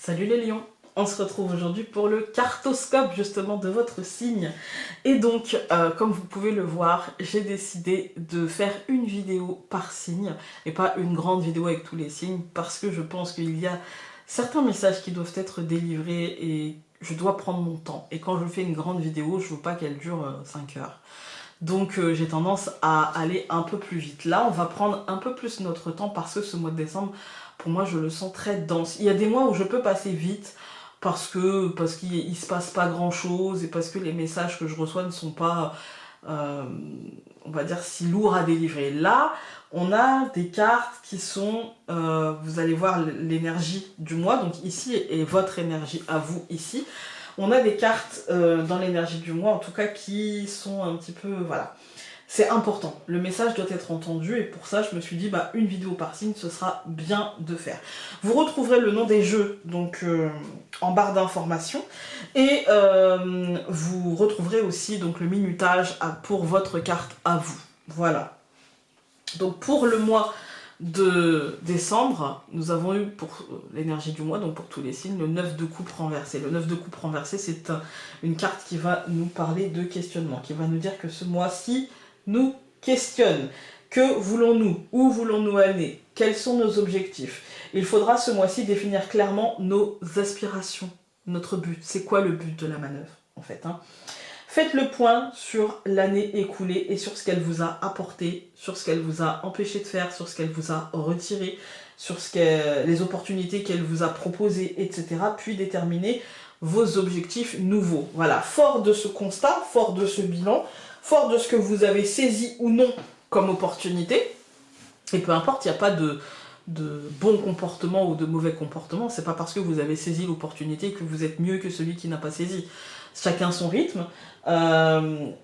Salut les lions, on se retrouve aujourd'hui pour le cartoscope justement de votre signe. Et donc, comme vous pouvez le voir, j'ai décidé de faire une vidéo par signe et pas une grande vidéo avec tous les signes parce que je pense qu'il y a certains messages qui doivent être délivrés et je dois prendre mon temps. Et quand je fais une grande vidéo, je veux pas qu'elle dure 5 heures. Donc j'ai tendance à aller un peu plus vite. Là, on va prendre un peu plus notre temps parce que ce mois de décembre, pour moi, je le sens très dense. Il y a des mois où je peux passer vite parce qu'il se passe pas grand-chose et parce que les messages que je reçois ne sont pas, euh, on va dire, si lourds à délivrer. Là, on a des cartes qui sont, vous allez voir l'énergie du mois, donc ici est votre énergie à vous ici. On a des cartes dans l'énergie du mois, en tout cas, qui sont un petit peu... Voilà. C'est important. Le message doit être entendu et pour ça, je me suis dit, bah, une vidéo par signe, ce sera bien de faire. Vous retrouverez le nom des jeux donc en barre d'informations et vous retrouverez aussi donc le minutage pour votre carte à vous. Voilà. Donc pour le mois de décembre, nous avons eu pour l'énergie du mois, donc pour tous les signes, le 9 de coupe renversé. Le 9 de coupe renversé, c'est une carte qui va nous parler de questionnement, qui va nous dire que ce mois-ci nous questionne. Que voulons-nous? Où voulons-nous aller? Quels sont nos objectifs? Il faudra ce mois-ci définir clairement nos aspirations, notre but. C'est quoi le but de la manœuvre, en fait, hein? Faites le point sur l'année écoulée et sur ce qu'elle vous a apporté, sur ce qu'elle vous a empêché de faire, sur ce qu'elle vous a retiré, sur les opportunités qu'elle vous a proposées, etc. Puis déterminer vos objectifs nouveaux. Voilà, fort de ce constat, fort de ce bilan, fort de ce que vous avez saisi ou non comme opportunité, et peu importe, il n'y a pas de bon comportement ou de mauvais comportement, c'est pas parce que vous avez saisi l'opportunité que vous êtes mieux que celui qui n'a pas saisi. Chacun son rythme. Il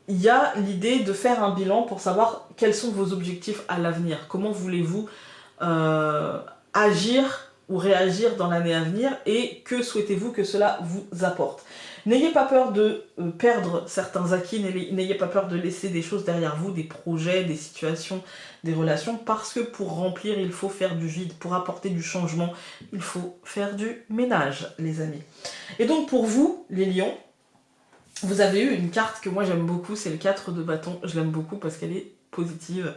y a l'idée de faire un bilan pour savoir quels sont vos objectifs à l'avenir. Comment voulez-vous agir ou réagir dans l'année à venir et que souhaitez-vous que cela vous apporte. N'ayez pas peur de perdre certains acquis, n'ayez pas peur de laisser des choses derrière vous, des projets, des situations, des relations, parce que pour remplir, il faut faire du vide, pour apporter du changement, il faut faire du ménage, les amis. Et donc pour vous, les lions, vous avez eu une carte que moi j'aime beaucoup, c'est le 4 de bâton. Je l'aime beaucoup parce qu'elle est positive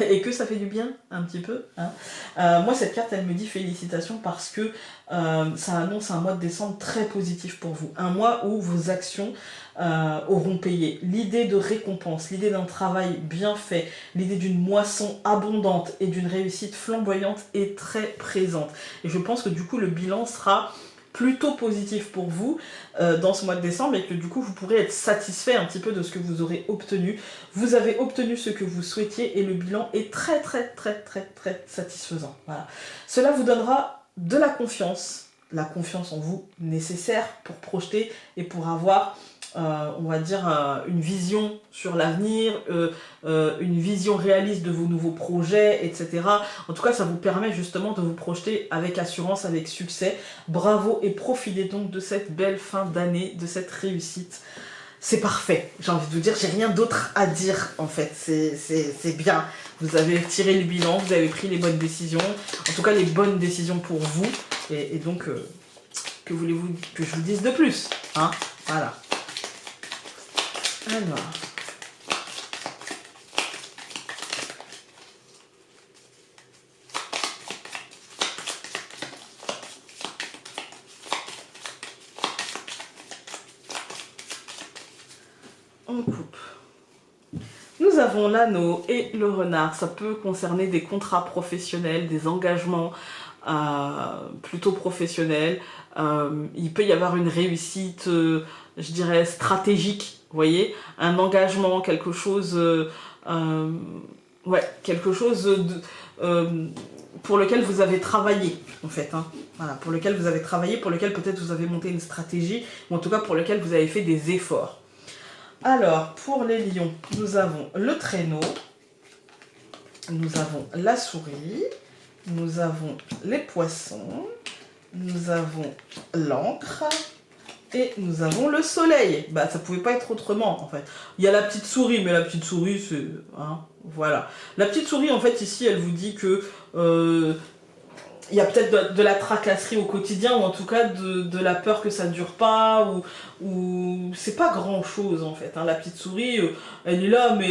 et que ça fait du bien un petit peu, hein. Moi cette carte elle me dit félicitations parce que ça annonce un mois de décembre très positif pour vous, un mois où vos actions auront payé. L'idée de récompense, l'idée d'un travail bien fait, l'idée d'une moisson abondante et d'une réussite flamboyante est très présente et je pense que du coup le bilan sera plutôt positif pour vous dans ce mois de décembre et que du coup vous pourrez être satisfait un petit peu de ce que vous aurez obtenu. Vous avez obtenu ce que vous souhaitiez et le bilan est très satisfaisant. Voilà. Cela vous donnera de la confiance en vous nécessaire pour projeter et pour avoir on va dire une vision sur l'avenir, une vision réaliste de vos nouveaux projets, etc. En tout cas, ça vous permet justement de vous projeter avec assurance, avec succès. Bravo et profitez donc de cette belle fin d'année, de cette réussite. C'est parfait, j'ai envie de vous dire, j'ai rien d'autre à dire en fait, c'est bien. Vous avez tiré le bilan, vous avez pris les bonnes décisions, en tout cas les bonnes décisions pour vous, et donc, que voulez-vous que je vous dise de plus, hein? Voilà. Alors. On coupe. Nous avons l'anneau et le renard. Ça peut concerner des contrats professionnels, des engagements plutôt professionnels. Il peut y avoir une réussite, je dirais, stratégique. Vous voyez, un engagement, quelque chose, ouais, quelque chose pour lequel vous avez travaillé, en fait, hein. Voilà, pour lequel vous avez travaillé, pour lequel peut-être vous avez monté une stratégie, ou en tout cas pour lequel vous avez fait des efforts. Alors, pour les lions, nous avons le traîneau, nous avons la souris, nous avons les poissons, nous avons l'encre, et nous avons le soleil. Bah, ça pouvait pas être autrement, en fait. Il y a la petite souris, mais la petite souris, c'est... Hein, voilà. La petite souris, en fait, ici, elle vous dit que il y a peut-être de la tracasserie au quotidien, ou en tout cas de la peur que ça dure pas, ou c'est pas grand chose en fait. Hein. La petite souris, elle est là, mais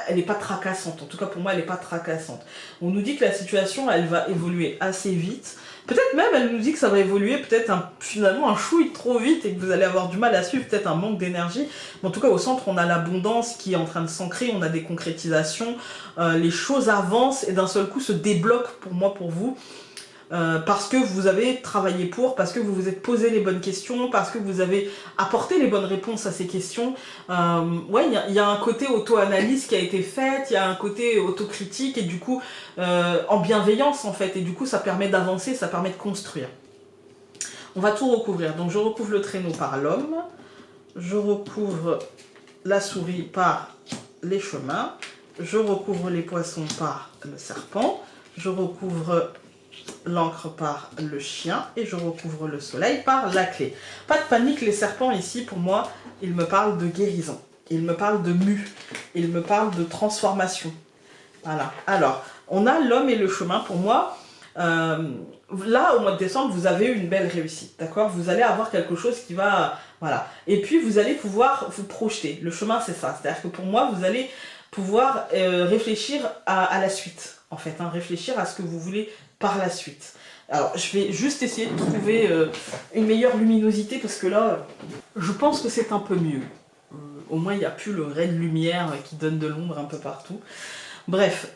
elle est pas tracassante. En tout cas pour moi, elle est pas tracassante. On nous dit que la situation, elle va évoluer assez vite. Peut-être même, elle nous dit que ça va évoluer peut-être finalement un chouï trop vite et que vous allez avoir du mal à suivre, peut-être un manque d'énergie. Mais en tout cas, au centre, on a l'abondance qui est en train de s'ancrer, on a des concrétisations, les choses avancent et d'un seul coup se débloquent pour moi, pour vous. Parce que vous avez travaillé pour, parce que vous vous êtes posé les bonnes questions, parce que vous avez apporté les bonnes réponses à ces questions. Ouais, il y a un côté auto-analyse qui a été fait, il y a un côté autocritique et du coup en bienveillance en fait, et du coup ça permet d'avancer, ça permet de construire. On va tout recouvrir, donc je recouvre le traîneau par l'homme, je recouvre la souris par les chemins, je recouvre les poissons par le serpent, je recouvre l'encre par le chien et je recouvre le soleil par la clé. Pas de panique, les serpents ici pour moi, ils me parlent de guérison, ils me parlent de mue, ils me parlent de transformation. Voilà, alors on a l'homme et le chemin pour moi. Là au mois de décembre vous avez une belle réussite, d'accord, vous allez avoir quelque chose qui va, voilà, et puis vous allez pouvoir vous projeter. Le chemin c'est ça, c'est à dire que pour moi vous allez pouvoir réfléchir à la suite en fait, hein, réfléchir à ce que vous voulez par la suite. Alors je vais juste essayer de trouver une meilleure luminosité parce que là je pense que c'est un peu mieux, au moins il n'y a plus le ray de lumière qui donne de l'ombre un peu partout. Bref,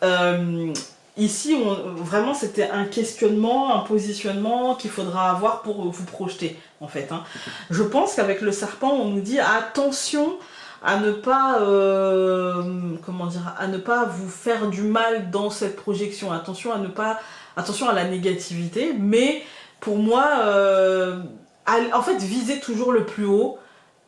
ici, vraiment, c'était un questionnement, un positionnement qu'il faudra avoir pour vous projeter, en fait. Hein. Je pense qu'avec le serpent, on nous dit attention à ne pas, comment dire, à ne pas vous faire du mal dans cette projection. Attention à ne pas, attention à la négativité. Mais pour moi, en fait, visez toujours le plus haut.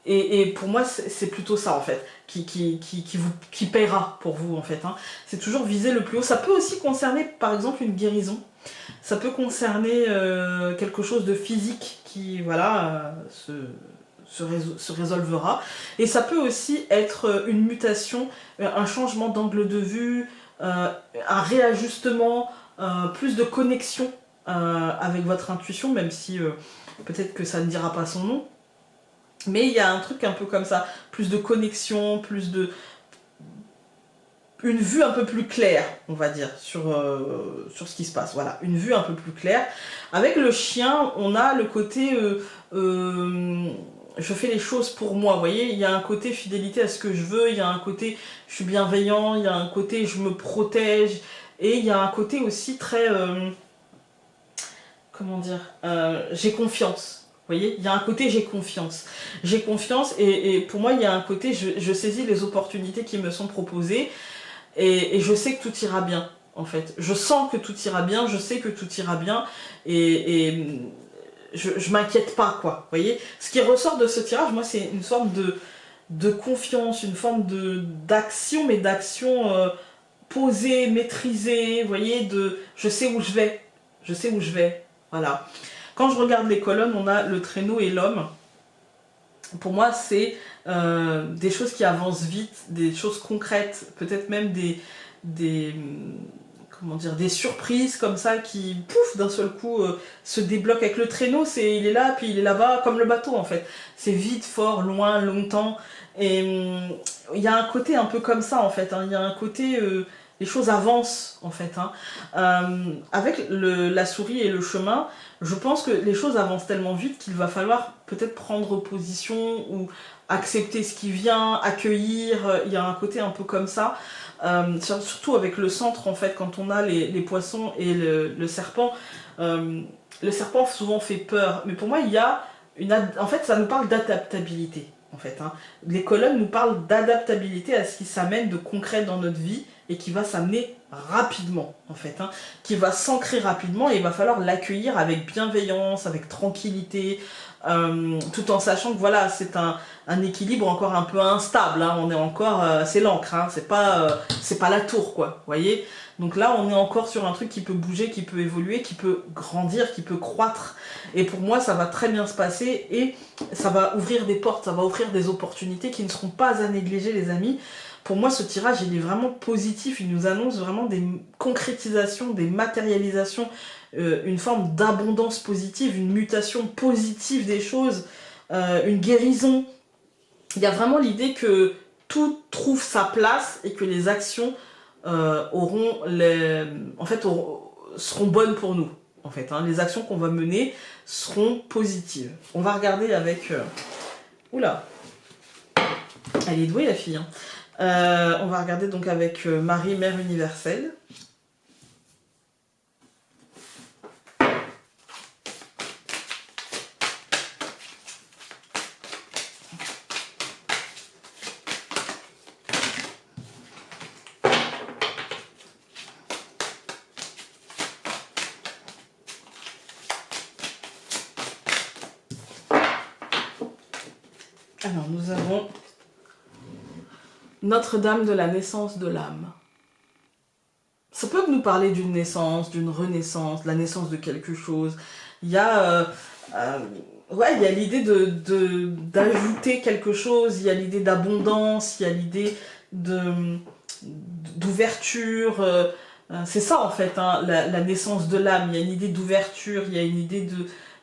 Et pour moi, c'est plutôt ça, en fait, qui paiera pour vous, en fait. Hein. C'est toujours viser le plus haut. Ça peut aussi concerner, par exemple, une guérison. Ça peut concerner quelque chose de physique qui, voilà, se résolvera. Et ça peut aussi être une mutation, un changement d'angle de vue, un réajustement, plus de connexion avec votre intuition, même si peut-être que ça ne dira pas son nom. Mais il y a un truc un peu comme ça, plus de connexion, plus de... une vue un peu plus claire, on va dire, sur ce qui se passe. Voilà, une vue un peu plus claire. Avec le chien, on a le côté... je fais les choses pour moi, vous voyez, il y a un côté fidélité à ce que je veux, il y a un côté je suis bienveillant, il y a un côté je me protège, et il y a un côté aussi très... comment dire, j'ai confiance. Vous voyez, il y a un côté j'ai confiance. J'ai confiance et pour moi il y a un côté je saisis les opportunités qui me sont proposées et je sais que tout ira bien en fait. Je sens que tout ira bien, je sais que tout ira bien et je m'inquiète pas quoi. Vous voyez, ce qui ressort de ce tirage, moi c'est une forme de confiance, une forme d'action, mais d'action posée, maîtrisée, vous voyez, je sais où je vais, je sais où je vais, voilà. Quand je regarde les colonnes, on a le traîneau et l'homme. Pour moi, c'est des choses qui avancent vite, des choses concrètes, peut-être même comment dire, des surprises comme ça qui, pouf, d'un seul coup, se débloquent. Avec le traîneau, il est là, puis il est là-bas, comme le bateau en fait. C'est vite, fort, loin, longtemps. Et il y a un côté un peu comme ça en fait. Hein. Il y a un côté... les choses avancent en fait. Hein. Avec la souris et le chemin, je pense que les choses avancent tellement vite qu'il va falloir peut-être prendre position ou accepter ce qui vient, accueillir. Il y a un côté un peu comme ça. Surtout avec le centre en fait, quand on a les poissons et le serpent. Le serpent souvent fait peur, mais pour moi il y a en fait ça nous parle d'adaptabilité. En fait, hein. Les colonnes nous parlent d'adaptabilité à ce qui s'amène de concret dans notre vie et qui va s'amener rapidement, en fait, hein, qui va s'ancrer rapidement et il va falloir l'accueillir avec bienveillance, avec tranquillité, tout en sachant que voilà, c'est un équilibre encore un peu instable, hein, on est encore, c'est l'encre, hein, c'est pas la tour, quoi, vous voyez. Donc là, on est encore sur un truc qui peut bouger, qui peut évoluer, qui peut grandir, qui peut croître. Et pour moi, ça va très bien se passer et ça va ouvrir des portes, ça va offrir des opportunités qui ne seront pas à négliger, les amis. Pour moi, ce tirage, il est vraiment positif. Il nous annonce vraiment des concrétisations, des matérialisations, une forme d'abondance positive, une mutation positive des choses, une guérison. Il y a vraiment l'idée que tout trouve sa place et que les actions seront bonnes pour nous. En fait, hein. Les actions qu'on va mener seront positives. On va regarder avec... Oula, elle est douée la fille. Hein. On va regarder donc avec Marie, Mère universelle. Alors nous avons Notre-Dame de la naissance de l'âme. Ça peut nous parler d'une naissance, d'une renaissance, de la naissance de quelque chose. Il y a, il y a l'idée d'ajouter quelque chose, il y a l'idée d'abondance, il y a l'idée d'ouverture. C'est ça en fait, hein, la naissance de l'âme. Il y a une idée d'ouverture, il y a une idée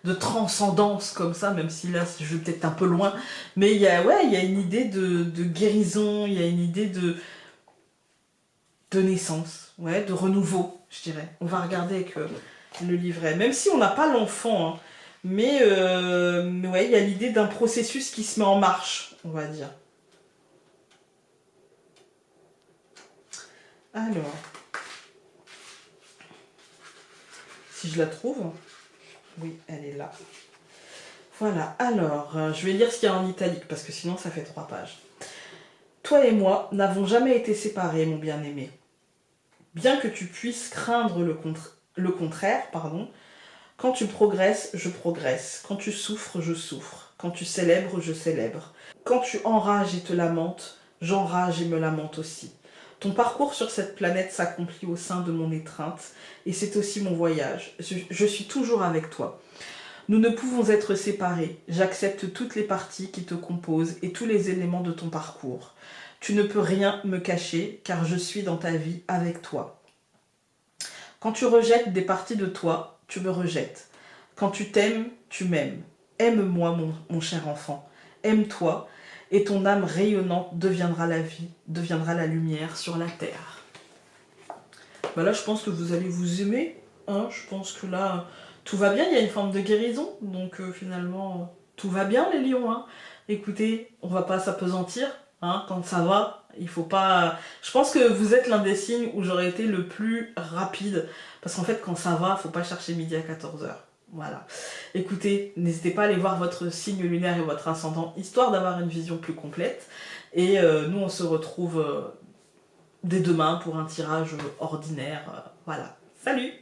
de transcendance comme ça, même si là je vais peut-être un peu loin. Mais il y a une idée de guérison, il y a une idée de naissance, ouais, de renouveau, je dirais. On va regarder avec le livret, même si on n'a pas l'enfant, hein, mais ouais, il y a l'idée d'un processus qui se met en marche, on va dire. Alors, si je la trouve, oui, elle est là. Voilà, alors, je vais lire ce qu'il y a en italique, parce que sinon ça fait 3 pages. Toi et moi n'avons jamais été séparés, mon bien-aimé. Bien que tu puisses craindre le contraire, quand tu progresses, je progresse. Quand tu souffres, je souffre. Quand tu célèbres, je célèbre. Quand tu enrages et te lamentes, j'enrage et me lamente aussi. Ton parcours sur cette planète s'accomplit au sein de mon étreinte, et c'est aussi mon voyage. Je suis toujours avec toi. Nous ne pouvons être séparés. J'accepte toutes les parties qui te composent et tous les éléments de ton parcours. Tu ne peux rien me cacher, car je suis dans ta vie avec toi. Quand tu rejettes des parties de toi, tu me rejettes. Quand tu t'aimes, tu m'aimes. Aime-moi, mon cher enfant. Aime-toi, et ton âme rayonnante deviendra la vie, deviendra la lumière sur la terre. Ben là, je pense que vous allez vous aimer. Hein, je pense que là, tout va bien. Il y a une forme de guérison. Donc finalement, tout va bien, les lions. Hein. Écoutez, on va pas s'apesantir. Hein, quand ça va, il faut pas... Je pense que vous êtes l'un des signes où j'aurais été le plus rapide. Parce qu'en fait, quand ça va, faut pas chercher midi à 14h. Voilà. Écoutez, n'hésitez pas à aller voir votre signe lunaire et votre ascendant, histoire d'avoir une vision plus complète. Et nous, on se retrouve dès demain pour un tirage ordinaire. Voilà. Salut!